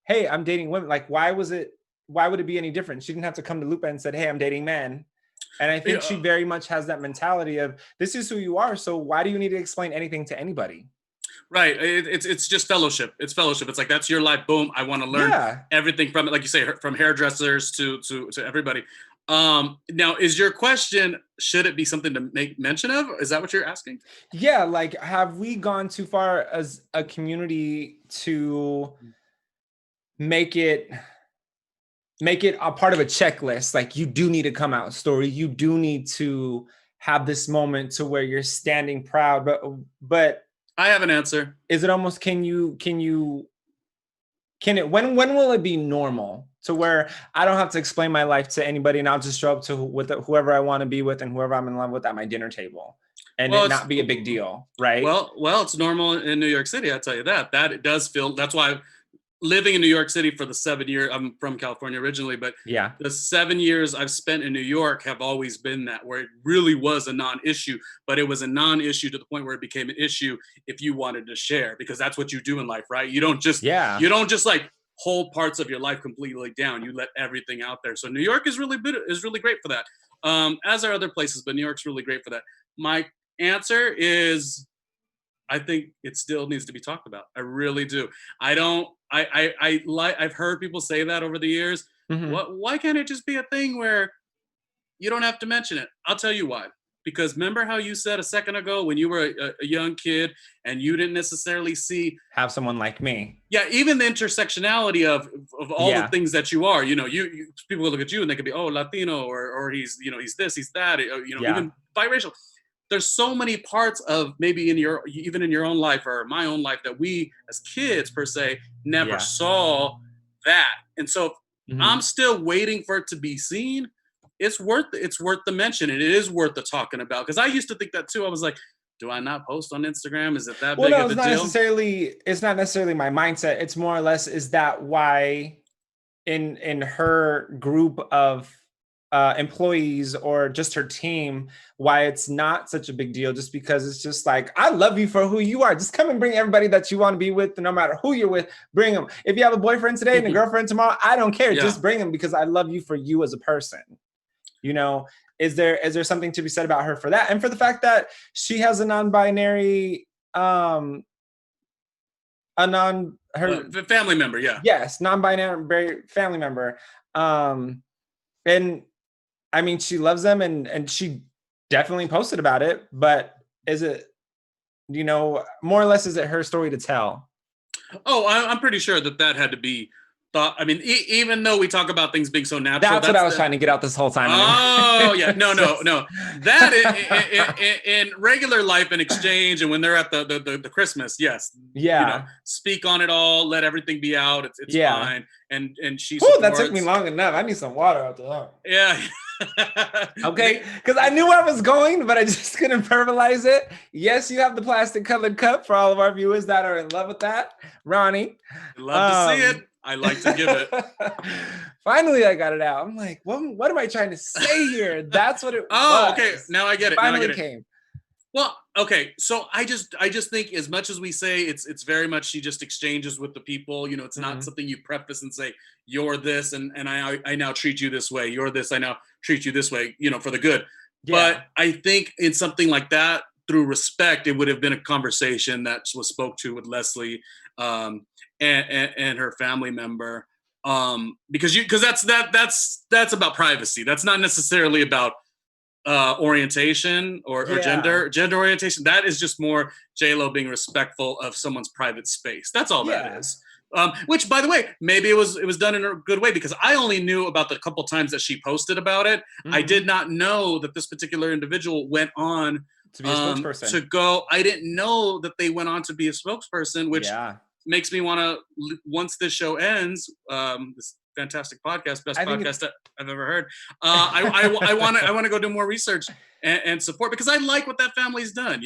hey, I'm dating women. Like, why would it be any different? She didn't have to come to Lupa and said, hey, I'm dating men. And I think she very much has that mentality of this is who you are. So why do you need to explain anything to anybody? Right. It's just fellowship. It's fellowship. It's like, that's your life. Boom. I want to learn everything from it. Like you say, from hairdressers to everybody. Now, is your question, should it be something to make mention of? Is that what you're asking? Yeah. Like, have we gone too far as a community to make it a part of a checklist? Like, you do need to come out story. You do need to have this moment to where you're standing proud, but I have an answer. Is it almost, when will it be normal to where I don't have to explain my life to anybody and I'll just show up to whoever I want to be with and whoever I'm in love with at my dinner table and it not be a big deal, right? Well, it's normal in New York City. I'll tell you that. That it does feel, that's why, living in New York City for the 7 years, I'm from California originally, but Yeah. the 7 years I've spent in New York have always been that, where it really was a non-issue, but it was a non-issue to the point where it became an issue if you wanted to share, because that's what you do in life, right? You don't just like hold parts of your life completely down. You let everything out there. So New York is really great for that. As are other places, but New York's really great for that. My answer is, I think it still needs to be talked about. I really do. I've heard people say that over the years. Why can't it just be a thing where you don't have to mention it? I'll tell you why. Because remember how you said a second ago when you were a young kid and you didn't necessarily have someone like me. Yeah, even the intersectionality of all the things that you are. You people will look at you and they could be, oh, Latino, or he's he's this, he's that. Even biracial. There's so many parts of maybe even in your own life or my own life that we as kids per se never saw that. And so I'm still waiting for it to be seen. It's worth the mention, and it is worth the talking about. Because I used to think that too. I was like, do I not post on Instagram? Is it that big of a deal? It's not necessarily my mindset. It's more or less, is that why in her group of employees or just her team, why it's not such a big deal? Just because it's just like, I love you for who you are. Just come and bring everybody that you want to be with, no matter who you're with. Bring them. If you have a boyfriend today and a girlfriend tomorrow, I don't care. Just bring them, because I love you for you as a person. Is there something to be said about her for that, and for the fact that she has a non-binary family member? Yes, non-binary family member. And I mean, she loves them, and she definitely posted about it. But is it, more or less, is it her story to tell? Oh, I'm pretty sure that had to be thought. I mean, even though we talk about things being so natural, that's what I was trying to get out this whole time. Oh yeah, no. That in regular life and exchange, and when they're at the Christmas, yes, speak on it all, let everything be out. It's fine. And she. That took me long enough. I need some water out there. Yeah. Okay, because I knew I was going, but I just couldn't verbalize it. Yes, you have the plastic colored cup for all of our viewers that are in love with that. Ronnie, love to see it. I like to give it. Finally, I got it out. I'm like, what am I trying to say here? That's what it was. Okay. Now I get it. Finally came. Well, okay. So I just think, as much as we say it's very much, she just exchanges with the people. It's not something you preface and say, you're this, and I now treat you this way. You're this, I now treat you this way, for the good. But I think in something like that, through respect, it would have been a conversation that was spoke to with Leslie and her family member, because that's about privacy. That's not necessarily about orientation or gender orientation. That is just more J-Lo being respectful of someone's private space. That's all that is. Which, by the way, maybe it was done in a good way, because I only knew about the couple times that she posted about it. I did not know that this particular individual went on to be a spokesperson. To go. I didn't know that they went on to be a spokesperson, which makes me want to, once this show ends, this fantastic podcast, best podcast I've ever heard. I want to go do more research and support, because I like what that family's done.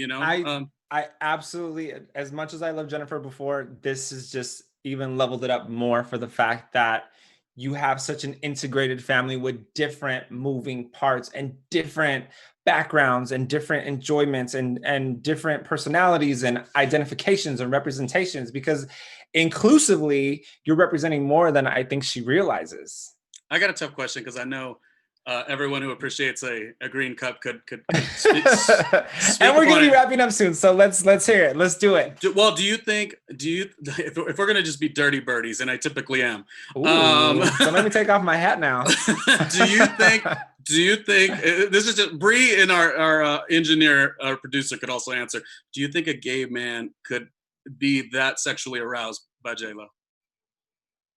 I absolutely, as much as I love Jennifer before, this has just even leveled it up more, for the fact that you have such an integrated family with different moving parts and different backgrounds and different enjoyments and different personalities and identifications and representations, because inclusively you're representing more than I think she realizes. I got a tough question, because I know everyone who appreciates a green cup could speak and we're going to be wrapping up soon, so let's hear it. Let's do it. Do you think if we're going to just be dirty birdies, and I typically am, so let me take off my hat now. Do you think this is just Bree, and our engineer, our producer, could also answer? Do you think a gay man could be that sexually aroused by J-Lo?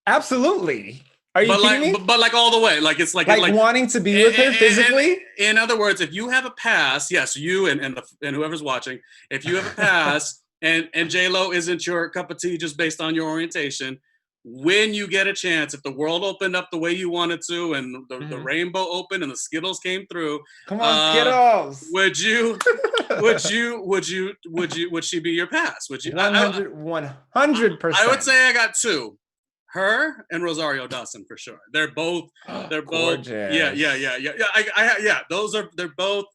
Absolutely. Are you kidding me? But like all the way, like it's like wanting to be with her physically. In other words, if you have a pass, yes, you and whoever's watching, if you have a pass and J-Lo isn't your cup of tea just based on your orientation, when you get a chance, if the world opened up the way you wanted to, and the rainbow opened and the Skittles came through, come on, Skittles, would she be your pass? Would you? 100%. I would say I got two. Her and Rosario Dawson for sure. They're both Gorgeous. Yeah. They're both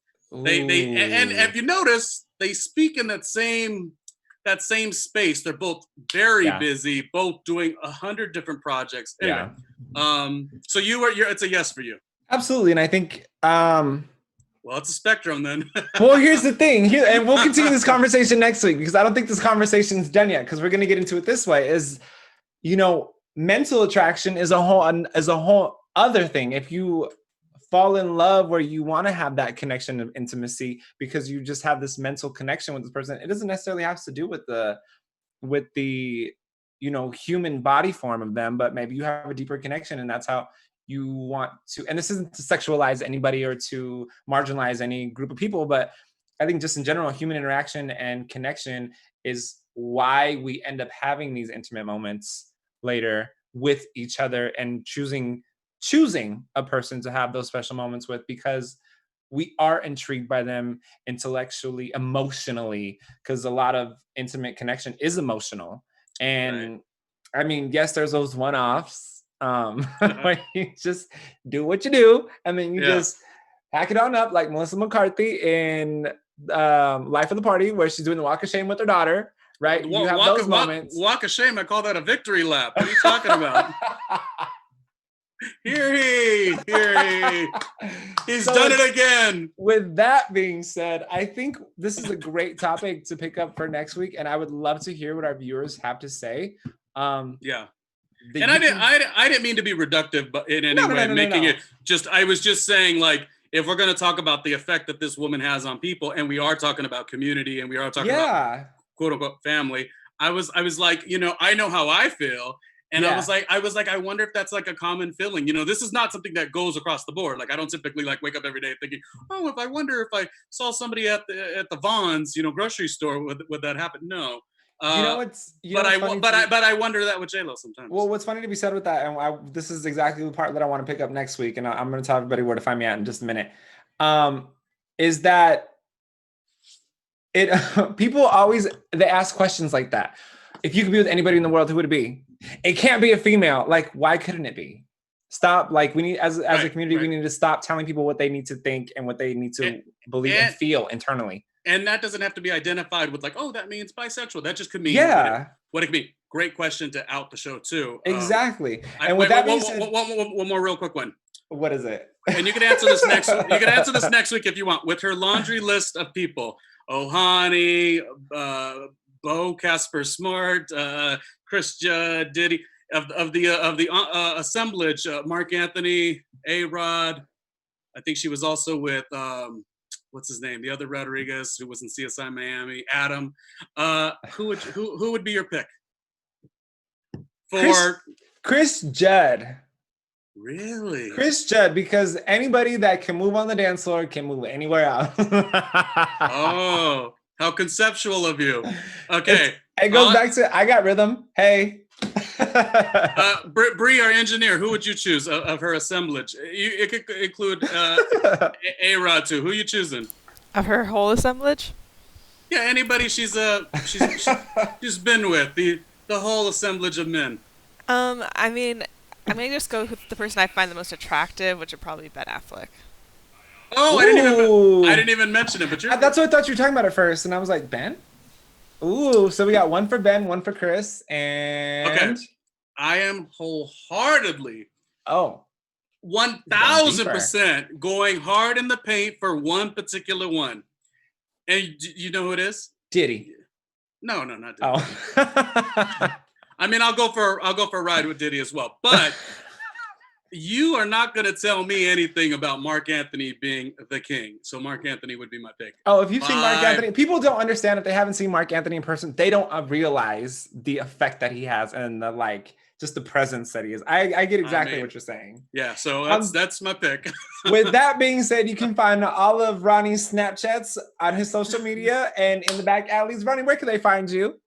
they and if you notice, they speak in that same space. They're both very busy, both doing 100 different projects. Anyway, so it's a yes for you. Absolutely. And I think well, it's a spectrum then. well, here's the thing here, and we'll continue this conversation next week because I don't think this conversation's done yet, because we're going to get into it this way is, mental attraction is a whole other thing. If you fall in love where you want to have that connection of intimacy because you just have this mental connection with this person, it doesn't necessarily have to do with the human body form of them, but maybe you have a deeper connection and that's how you want to. And this isn't to sexualize anybody or to marginalize any group of people, but I think just in general, human interaction and connection is why we end up having these intimate moments later with each other and choosing a person to have those special moments with, because we are intrigued by them intellectually, emotionally, because a lot of intimate connection is emotional. And I mean, yes, there's those one-offs where you just do what you do and then you just hack it on up, like Melissa McCarthy in Life of the Party, where she's doing the walk of shame with her daughter. Right, you have those moments. Walk of shame. I call that a victory lap. What are you talking about? Hear he. He's done it again. With that being said, I think this is a great topic to pick up for next week, and I would love to hear what our viewers have to say. And I didn't mean to be reductive, but in any way, making it just. I was just saying, like, if we're going to talk about the effect that this woman has on people, and we are talking about community, and we are talking about quote unquote family, I was like, I know how I feel. And I was like, I wonder if that's like a common feeling. This is not something that goes across the board. Like, I don't typically like wake up every day thinking, oh, if I wonder if I saw somebody at the Vons, grocery store, would that happen? No. But I wonder that with J-Lo sometimes. Well, what's funny to be said with that, and this is exactly the part that I want to pick up next week, and I'm going to tell everybody where to find me at in just a minute, is that people always, they ask questions like that. If you could be with anybody in the world, who would it be? It can't be a female. Like, why couldn't it be? Stop. Like, we need, as a community, we need to stop telling people what they need to think and what they need to believe and feel internally. And that doesn't have to be identified with like, oh, that means bisexual. That just could mean what it could be. Great question to out the show too. Exactly. And with that being said, one more real quick one. What is it? And you can answer this next. You can answer this next week if you want. With her laundry list of people: Ohani, Bo Casper Smart, Chris Judd, Diddy, of the assemblage, Mark Anthony, A-Rod. I think she was also with what's his name, the other Rodriguez who was in CSI Miami, Adam. Who would be your pick for Chris Judd? Really? Chris Judd, because anybody that can move on the dance floor can move anywhere else. Oh, how conceptual of you. Okay. It goes back to, I got rhythm. Hey. Bree, our engineer, who would you choose of her assemblage? It could include A-Rod too. Who are you choosing? Of her whole assemblage? Yeah, anybody she's been with, the whole assemblage of men. I mean, I'm going to just go with the person I find the most attractive, which would probably be Ben Affleck. Oh, I didn't even mention it, but that's what I thought you were talking about at first, and I was like, Ben? Ooh, so we got one for Ben, one for Chris, and... Okay. I am wholeheartedly 1000% going hard in the paint for one particular one. And you know who it is? Diddy. No, not Diddy. Oh. I mean, I'll go for a ride with Diddy as well. But you are not going to tell me anything about Mark Anthony being the king. So Mark Anthony would be my pick. Oh, if you've seen Mark Anthony, people don't understand if they haven't seen Mark Anthony in person. They don't realize the effect that he has and the just the presence that he is. I get exactly what you're saying. Yeah, so that's my pick. With that being said, you can find all of Ronnie's Snapchats on his social media and in the back alleys. Ronnie, where can they find you?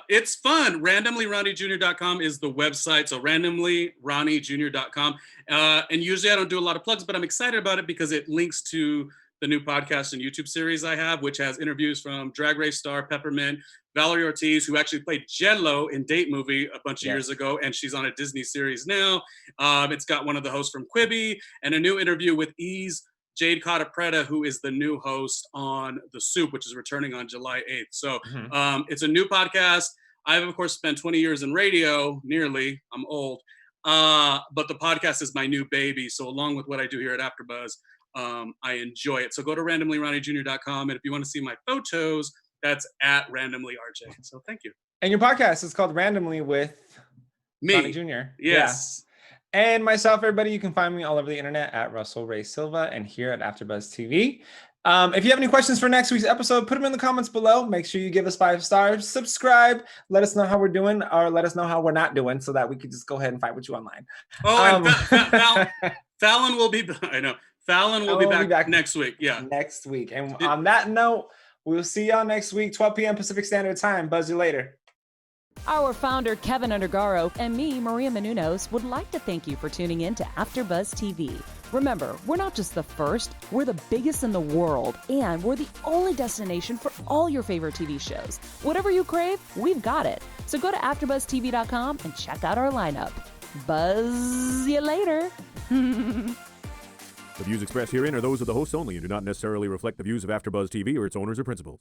It's fun. RandomlyRonnieJr.com is the website. So RandomlyRonnieJr.com. And usually I don't do a lot of plugs, but I'm excited about it because it links to the new podcast and YouTube series I have, which has interviews from Drag Race star Peppermint, Valerie Ortiz, who actually played Jello in Date Movie a bunch of Yes. years ago, and she's on a Disney series now. It's got one of the hosts from Quibi, and a new interview with Jade Cotta-Preda, who is the new host on The Soup, which is returning on July 8th. So it's a new podcast. I've, of course, spent 20 years in radio, nearly. I'm old. But the podcast is my new baby. So along with what I do here at AfterBuzz, I enjoy it. So go to randomlyronniejr.com. And if you want to see my photos, that's at randomlyrj. So thank you. And your podcast is called Randomly with Me. Ronnie Jr. Yes. Yeah. And myself, everybody, you can find me all over the internet at Russell Ray Silva and here at AfterBuzz TV. If you have any questions for next week's episode, put them in the comments below. Make sure you give us 5 stars, subscribe, let us know how we're doing, or let us know how we're not doing, so that we could just go ahead and fight with you online. Oh, and Fallon will be. I know Fallon will be back next week. Yeah, next week. And on that note, we'll see y'all next week, 12 p.m. Pacific Standard Time. Buzz you later. Our founder, Keven Undergaro, and me, Maria Menounos, would like to thank you for tuning in to AfterBuzz TV. Remember, we're not just the first, we're the biggest in the world, and we're the only destination for all your favorite TV shows. Whatever you crave, we've got it. So go to AfterBuzzTV.com and check out our lineup. Buzz you later. The views expressed herein are those of the hosts only and do not necessarily reflect the views of AfterBuzz TV or its owners or principals.